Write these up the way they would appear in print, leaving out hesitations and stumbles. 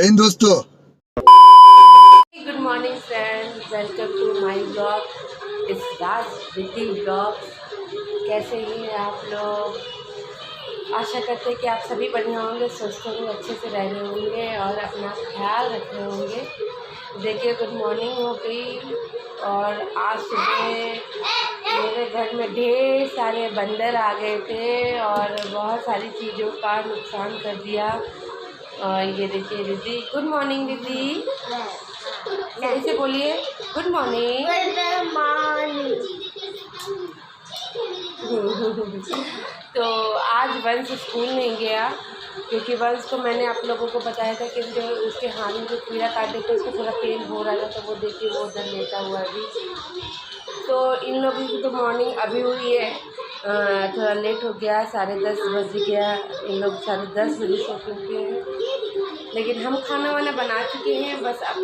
हिंद दोस्तों। Good morning friends, welcome to my blog. इस Raj Riddhi blog. कैसे हैं आप लोग? आशा करते हैं कि आप सभी बढ़िया होंगे, स्वस्थ होंगे, अच्छे से रह रहे होंगे और अपना ख्याल रख रहे होंगे। देखिए, गुड मॉर्निंग हो गई और आज सुबह मेरे घर में ढेर सारे बंदर आ गए थे और बहुत सारी चीज़ों का नुकसान कर दिया। और ये देखिए दीदी, गुड मॉर्निंग दीदी, सही से बोलिए गुड मॉर्निंग। तो आज वंश स्कूल नहीं गया क्योंकि वंश को मैंने आप लोगों को बताया था कि जो उसके हाथ में जो कीड़ा काटे थे उसको थोड़ा पेन हो रहा था, तो वो देखिए वो उधर लेटा हुआ अभी। तो इन लोगों की तो मॉर्निंग अभी हुई है, थोड़ा लेट हो गया, 10:30 बज गया। इन लोग 10:30 बजे सो के उठे हैं, लेकिन हम खाना वाना बना चुके हैं। बस अब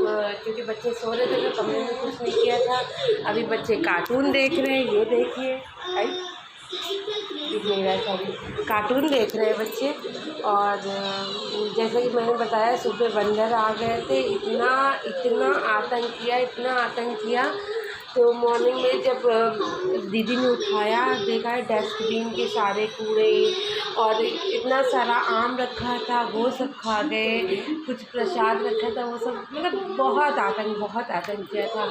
क्योंकि बच्चे सो रहे थे तो कमरे में कुछ नहीं किया था। अभी बच्चे कार्टून देख रहे हैं, ये देखिए मेरा सॉरी कार्टून देख रहे हैं बच्चे। और जैसा कि मैंने बताया, सुबह बंदर आ गए थे, इतना आतंक किया। तो मॉर्निंग में जब दीदी ने उठाया, देखा है डस्टबिन के सारे कूड़े और इतना सारा आम रखा था वो सब खा गए, कुछ प्रसाद रखा था वो सब, मतलब बहुत आतंक किया था।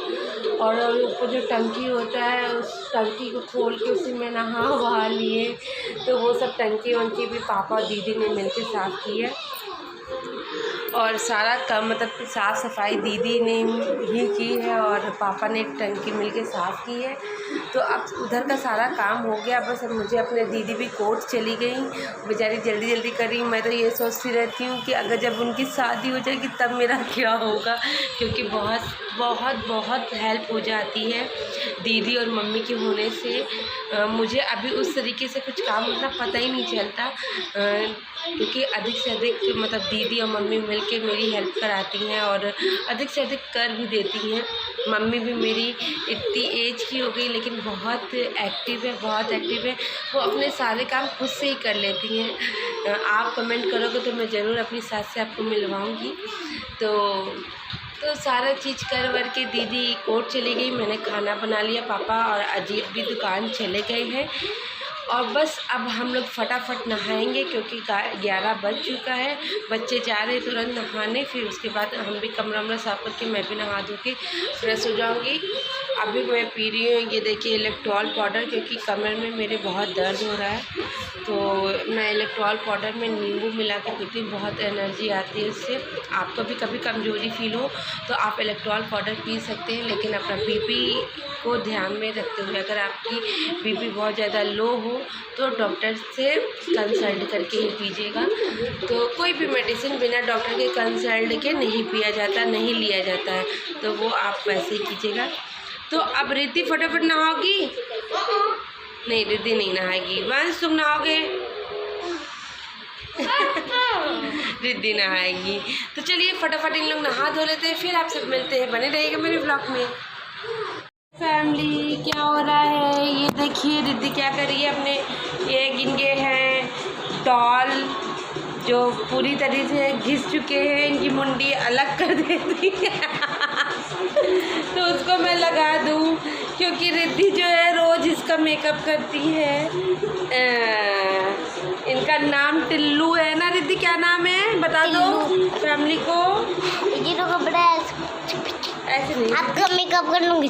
और वो जो टंकी होता है उस टंकी को खोल के उसी में नहा वहा लिए, तो वो सब टंकी वंकी भी पापा और दीदी ने मिलकर साफ़ की है। और सारा काम मतलब साफ़ सफाई दीदी ने ही की है और पापा ने टंकी मिलके साफ़ की है। तो अब उधर का सारा काम हो गया। बस अब मुझे अपने दीदी भी कोर्ट चली गई, बेचारी जल्दी करी। मैं तो ये सोचती रहती हूँ कि अगर जब उनकी शादी हो जाएगी तब मेरा क्या होगा, क्योंकि बहुत हेल्प हो जाती है दीदी और मम्मी के होने से। मुझे अभी उस तरीके से कुछ काम उतना पता ही नहीं चलता, क्योंकि अधिक से अधिक मतलब दीदी और मम्मी मिलके मेरी हेल्प कराती हैं और अधिक से अधिक कर भी देती हैं। मम्मी भी मेरी इतनी एज की हो गई लेकिन बहुत एक्टिव है, वो अपने सारे काम खुद से ही कर लेती हैं। आप कमेंट करोगे तो मैं ज़रूर अपनी सास से आपको मिलवाऊँगी। तो सारा चीज़ कर वर के दीदी कोर्ट चली गई, मैंने खाना बना लिया, पापा और अजीत भी दुकान चले गए हैं। और बस अब हम लोग फटाफट नहाएंगे क्योंकि 11 बज चुका है। बच्चे जा रहे हैं तुरंत नहाने, फिर उसके बाद हम भी कमरा वमरा साफ़ करके मैं भी नहा धो के फ्रेश हो जाऊंगी। अभी मैं पी रही हूँ ये देखिए इलेक्ट्रॉल पाउडर, क्योंकि कमर में मेरे बहुत दर्द हो रहा है। तो मैं इलेक्ट्रॉल पाउडर में नींबू मिला के पीती हूँ, बहुत एनर्जी आती है उससे। आपको भी कभी कमज़ोरी फील हो तो आप इलेक्ट्रॉल पाउडर पी सकते हैं, लेकिन अपना बीपी को ध्यान में रखते हुए। अगर आपकी बीपी बहुत ज़्यादा लो हो तो डॉक्टर से कंसल्ट करके ही पीजिएगा। तो कोई भी मेडिसिन बिना डॉक्टर के कंसल्ट के नहीं पिया जाता, नहीं लिया जाता है, तो वो आप वैसे ही कीजिएगा। तो अब रिद्धि फटाफट नहाओगी? नहीं, रिद्धि नहीं नहाएगी। वंश तुम नहाओगे? रिद्धि नहाएगी। तो चलिए फटाफट इन लोग नहा धो लेते हैं, फिर आप सब मिलते हैं। बने रहिएगा मेरे ब्लॉग में। फैमिली, क्या हो रहा है ये देखिए, रिद्धि क्या कर रही है अपने, ये गिनगे हैं डॉल जो पूरी तरीके से घिस चुके हैं, इनकी मुंडी अलग कर देती है तो उसको मैं लगा दूँ, क्योंकि रिद्धि जो है रोज़ इसका मेकअप करती है। इनका नाम टिल्लू है ना रिद्धि? क्या नाम है बता दो फैमिली को। ऐसे नहीं, आपका मेकअप कर लूँगी।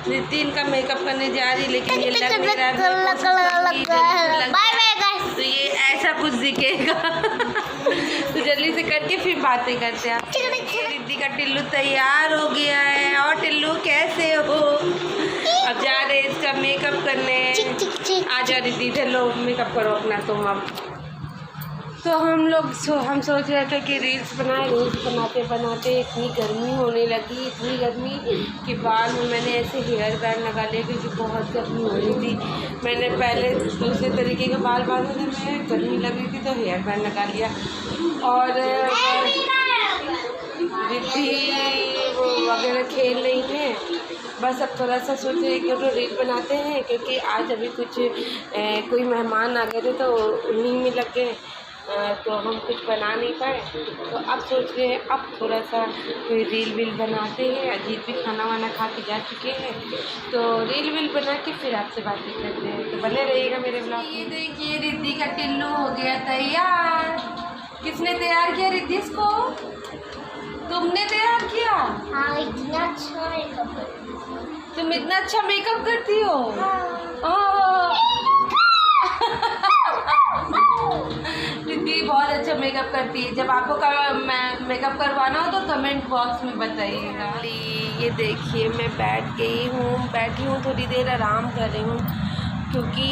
रिद्धि इनका मेकअप करने जा रही, लेकिन ये लग नहीं रहा है तो ये ऐसा कुछ दिखेगा तो जल्दी से करके फिर बातें करते हैं। रिद्धि का टिल्लू तैयार हो गया है। और टिल्लू कैसे हो? अब जा रहे इसका मेकअप करने। आ जा रिद्धि, इधर लो मेकअप करो अपना तुम। अब तो हम सोच रहे थे कि रील्स बनाते बनाते इतनी गर्मी होने लगी, इतनी गर्मी कि बाद में मैंने ऐसे हेयर बैंड लगा लिया, क्योंकि बहुत गर्मी हो रही थी। मैंने पहले दूसरे तरीके के बाल बांधे थे, मैं गर्मी लग रही थी तो हेयर बैंड लगा लिया। और रिद्धि वो वगैरह खेल रही हैं। बस अब थोड़ा सा सोच रहे कि तो रील बनाते हैं, क्योंकि आज अभी कुछ कोई मेहमान आ गए थे तो उन्हीं में लग गए। तो हम कुछ बना नहीं पाए, तो अब सोच रहे हैं अब थोड़ा सा कोई रील वील बनाते हैं। अजीत भी खाना वाना खा के जा चुके हैं, तो रील वील बना के फिर आपसे बातें करते हैं, तो बने रहिएगा मेरे ब्लॉग। ये देखिए रिद्धि का टिल्लू हो गया तैयार। किसने तैयार किया रिद्धि इसको? तुमने तैयार किया? हाँ, इतना अच्छा मेकअप। तुम इतना अच्छा मेकअप करती हो? रिद्धि बहुत अच्छा मेकअप करती है। जब आपको मेकअप करवाना हो तो कमेंट बॉक्स में बताइएगा। ये देखिए मैं बैठी हूँ थोड़ी देर आराम कर रही हूँ, क्योंकि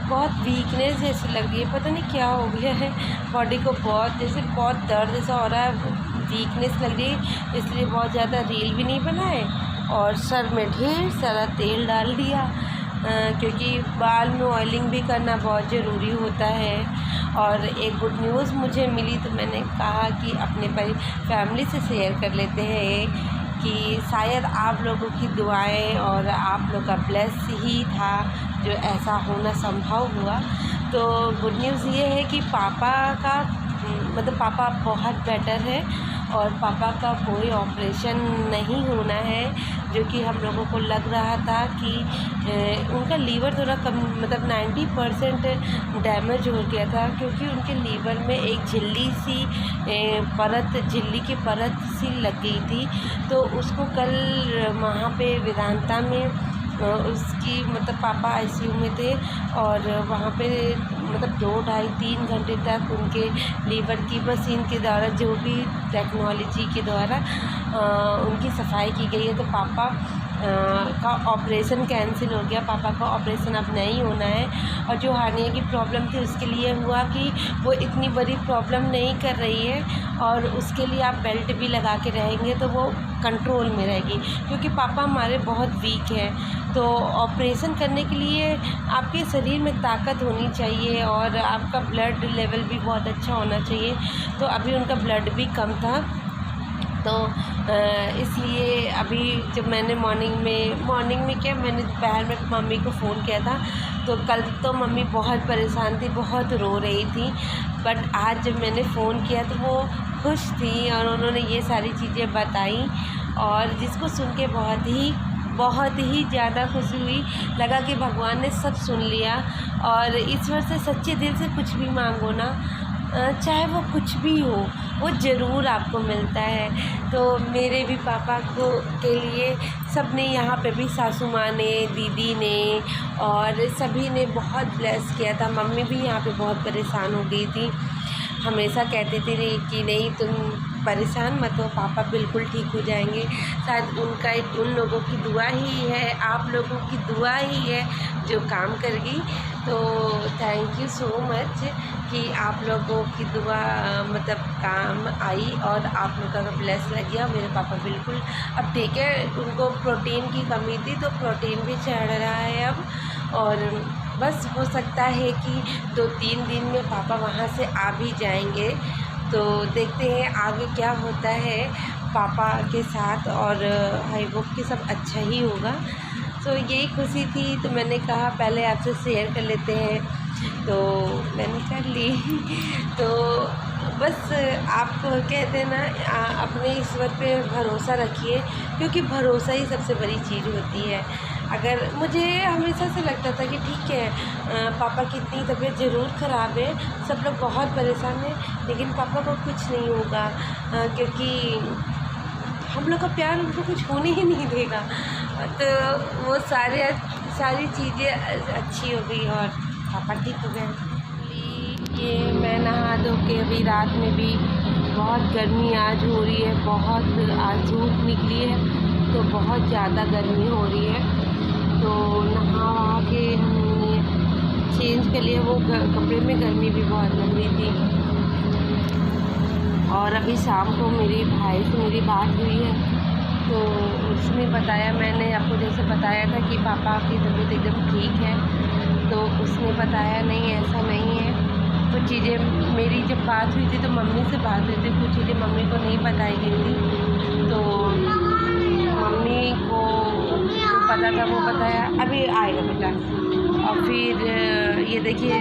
बहुत वीकनेस जैसी लग रही है, पता नहीं क्या हो गया है बॉडी को, बहुत दर्द जैसा हो रहा है, वीकनेस लग रही है, इसलिए बहुत ज़्यादा रील भी नहीं बनाए और सर में ढेर सारा तेल डाल दिया, क्योंकि बाल में ऑयलिंग भी करना बहुत ज़रूरी होता है। और एक गुड न्यूज़ मुझे मिली, तो मैंने कहा कि अपने फैमिली से शेयर कर लेते हैं कि शायद आप लोगों की दुआएं और आप लोग का ब्लेस ही था जो ऐसा होना संभव हुआ। तो गुड न्यूज़ ये है कि पापा बहुत बेटर है और पापा का कोई ऑपरेशन नहीं होना है, जो कि हम लोगों को लग रहा था कि उनका लीवर थोड़ा कम 90% डैमेज हो गया था, क्योंकि उनके लीवर में एक झिल्ली की परत सी लग गई थी। तो उसको कल वहाँ पे वेदांता में उसकी पापा आईसीयू में थे और वहाँ पे 2, ढाई, 3 घंटे तक उनके लीवर की मशीन के द्वारा, जो भी टेक्नोलॉजी के द्वारा उनकी सफाई की गई है। तो पापा का ऑपरेशन कैंसिल हो गया, पापा का ऑपरेशन अब नहीं होना है। और जो हार्निया की प्रॉब्लम थी उसके लिए हुआ कि वो इतनी बड़ी प्रॉब्लम नहीं कर रही है और उसके लिए आप बेल्ट भी लगा के रहेंगे तो वो कंट्रोल में रहेगी, क्योंकि पापा हमारे बहुत वीक हैं। तो ऑपरेशन करने के लिए आपके शरीर में ताकत होनी चाहिए और आपका ब्लड लेवल भी बहुत अच्छा होना चाहिए। तो अभी उनका ब्लड भी कम था, तो इसलिए अभी जब मैंने मॉर्निंग में क्या, मैंने दोपहर में मम्मी को फ़ोन किया था, तो कल तो मम्मी बहुत परेशान थी, बहुत रो रही थी, बट आज जब मैंने फ़ोन किया तो वो खुश थी और उन्होंने ये सारी चीज़ें बताई, और जिसको सुन के बहुत ही ज़्यादा खुशी हुई, लगा कि भगवान ने सब सुन लिया। और ईश्वर से सच्चे दिल से कुछ भी मांगो ना, चाहे वो कुछ भी हो, वो ज़रूर आपको मिलता है। तो मेरे भी पापा के लिए सब ने, यहाँ पे भी सासू माँ ने, दीदी ने और सभी ने बहुत ब्लेस किया था। मम्मी भी यहाँ पे बहुत परेशान हो गई थी, हमेशा कहते थे कि नहीं तुम परेशान मत हो, पापा बिल्कुल ठीक हो जाएंगे। शायद उन लोगों की दुआ ही है, आप लोगों की दुआ ही है जो काम करेगी। तो थैंक यू सो मच कि आप लोगों की दुआ काम आई और आप लोगों का ब्लेस लग गया। मेरे पापा बिल्कुल अब ठीक है, उनको प्रोटीन की कमी थी तो प्रोटीन भी चढ़ रहा है अब, और बस हो सकता है कि 2-3 दिन में पापा वहाँ से आ भी जाएंगे। तो देखते हैं आगे क्या होता है पापा के साथ, और आई होप कि सब अच्छा ही होगा। तो यही खुशी थी, तो मैंने कहा पहले आपसे शेयर कर लेते हैं, तो मैंने कर ली। तो बस आप कहते हैं ना, अपने ईश्वर पे भरोसा रखिए, क्योंकि भरोसा ही सबसे बड़ी चीज़ होती है। अगर मुझे हमेशा से लगता था कि ठीक है पापा की इतनी तबीयत ज़रूर ख़राब है, सब लोग बहुत परेशान हैं, लेकिन पापा को कुछ नहीं होगा, क्योंकि हम लोग का प्यार उनको कुछ होने ही नहीं देगा। तो वो सारी चीज़ें अच्छी हो गई और पापा ठीक हो गए। ये मैं नहा धो के अभी रात में भी बहुत गर्मी आज हो रही है, बहुत आज धूप निकली है तो बहुत ज़्यादा गर्मी हो रही है। तो नहा वहा के हमने चेंज कर लिया, वो कपड़े में गर्मी भी बहुत लग रही थी। और अभी शाम को मेरे भाई से मेरी बात हुई है, तो उसने बताया, मैंने आपको जैसे बताया था कि पापा की तबीयत एकदम ठीक है, तो उसने बताया नहीं ऐसा नहीं है। कुछ चीज़ें मेरी जब बात हुई थी तो मम्मी से बात हुई थी, कुछ चीज़ें मम्मी को नहीं बताई गई थी, तो मम्मी को जो पता था वो बताया। अभी आएगा बेटा, और फिर ये देखिए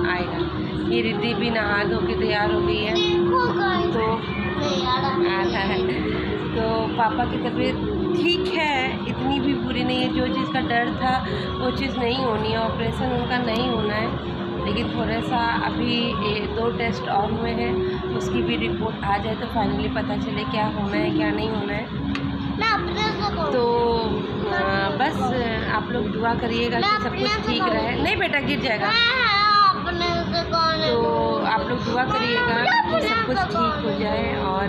आएगा, ये रिद्धि भी नहा धो के तैयार हो गई है। तो तो पापा की तबीयत ठीक है, इतनी भी बुरी नहीं है। जो चीज़ का डर था वो चीज़ नहीं होनी है, ऑपरेशन उनका नहीं होना है। लेकिन थोड़ा सा अभी 2 टेस्ट और हुए हैं, उसकी भी रिपोर्ट आ जाए तो फाइनली पता चले क्या होना है क्या नहीं होना है। तो बस आप लोग दुआ करिएगा कि सब कुछ ठीक रहे। नहीं बेटा गिर जाएगा। तो आप लोग दुआ करिएगा कि सब कुछ ठीक हो जाए और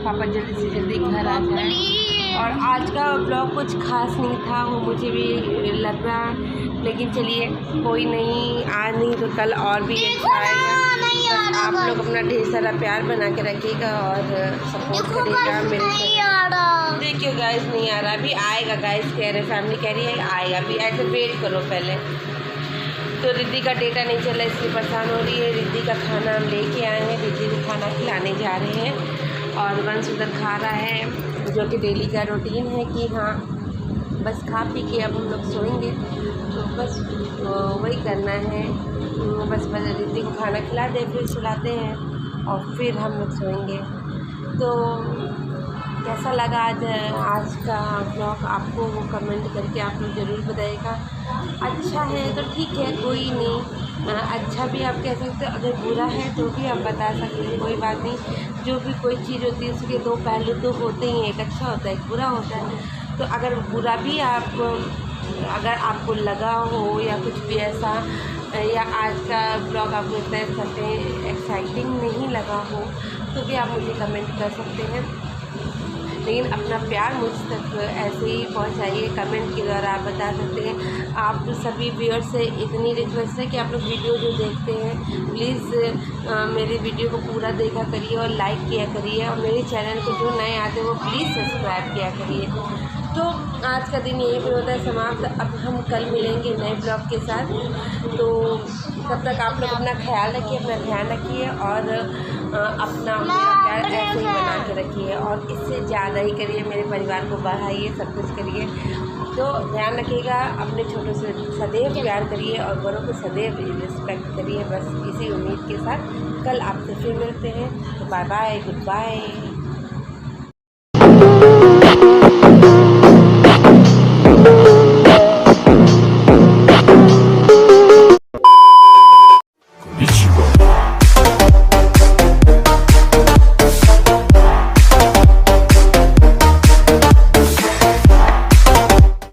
पापा जल्दी से जल्दी घर आ जाए। और आज का ब्लॉग कुछ खास नहीं था, वो मुझे भी लग रहा, लेकिन चलिए कोई नहीं, आज नहीं तो कल और भी अच्छा आएगा। आप लोग अपना ढेर सारा प्यार बना के रखिएगा और सपोर्ट करिएगा मेरे साथ। देखिए गाइस नहीं आ रहा, अभी आएगा गाइस, कह रहे फैमिली कह रही है आएगा, अभी ऐसे वेट करो पहले। तो रिद्धि का डेटा नहीं चला इसलिए परेशान हो रही है। रिद्धि का खाना हम लेके आए हैं, रिद्धि को खाना खिलाने जा रहे हैं और वंश उधर खा रहा है, जो कि डेली का रूटीन है कि हाँ बस खा पी के अब हम लोग सोएंगे। तो बस वही करना है, बस रिद्धि को खाना खिला दे, फिर सुलाते हैं और फिर हम लोग सोएंगे। तो कैसा लगा आज का ब्लॉग आपको, वो कमेंट करके आप लोग ज़रूर बताइएगा। अच्छा है तो ठीक है, कोई नहीं, अच्छा भी आप कह सकते हो, अगर बुरा है तो भी आप बता सकते हैं, कोई बात नहीं। जो भी कोई चीज़ होती है उसके 2 पहलू तो होते ही हैं, एक अच्छा होता है एक बुरा होता है। तो अगर बुरा भी अगर आपको लगा हो या कुछ भी ऐसा, या आज का ब्लॉग आपको इतना एक्साइटिंग नहीं लगा हो तो भी आप मुझे कमेंट कर सकते हैं। लेकिन अपना प्यार मुझ तक ऐसे ही पहुंचाइए, कमेंट के द्वारा आप बता सकते हैं। आप सभी व्यूअर्स से इतनी रिक्वेस्ट है कि आप लोग वीडियो जो देखते हैं प्लीज़ मेरे वीडियो को पूरा देखा करिए और लाइक किया करिए, और मेरे चैनल को जो नए आते हैं वो प्लीज़ सब्सक्राइब किया करिए। तो आज का दिन यहीं पे होता है समाप्त। अब हम कल मिलेंगे नए ब्लॉग के साथ। तो तब तक आप लोग अपना ख्याल रखिए, अपना ध्यान रखिए और अपना मेरा प्यार ऐसे ही बना के रखिए और इससे ज़्यादा ही करिए, मेरे परिवार को बढ़ाइए, सब कुछ करिए। तो ध्यान रखिएगा, अपने छोटों से सदैव प्यार करिए और बड़ों को सदैव रिस्पेक्ट करिए। बस इसी उम्मीद के साथ कल आपसे फिर मिलते हैं। तो बाय बाय, गुड बाय।